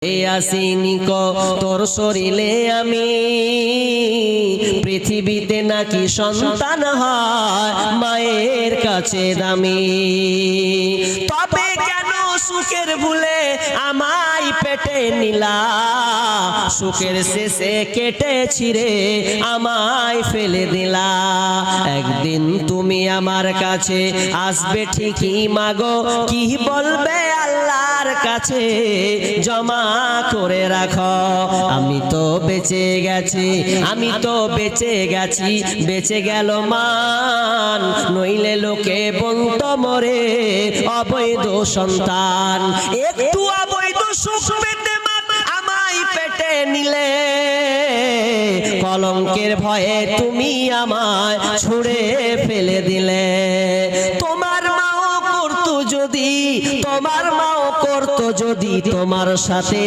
আসিনি তোর শরীরে আমি পৃথিবীতে নাকি সন্তান হয় মায়ের কাছে দামি। তবে কেন সুখের ভুলে আমায় পেটে নিলা, সুখের শেষে কেটে ছিঁড়ে আমায় ফেলে দিলা। একদিন তুমি আমার কাছে আসবে ঠিকই মাগো, কি বলবে আল্লাহর কাছে জমা করে রাখো। আমি তো বেঁচে গেছি, আমি তো বেঁচে গেছি, বেঁচে গেল মান, নইলে লোকে বলতো মরে অবৈধ সন্তান। একটু অবৈধ সুখ পেতে আমায় পেটে নিলে, কলঙ্কের ভয়ে তুমি আমায় ছুঁড়ে ফেলে দিলে। তোমার মাও করতো যদি, তোমার মাও করতো যদি তোমার সাথে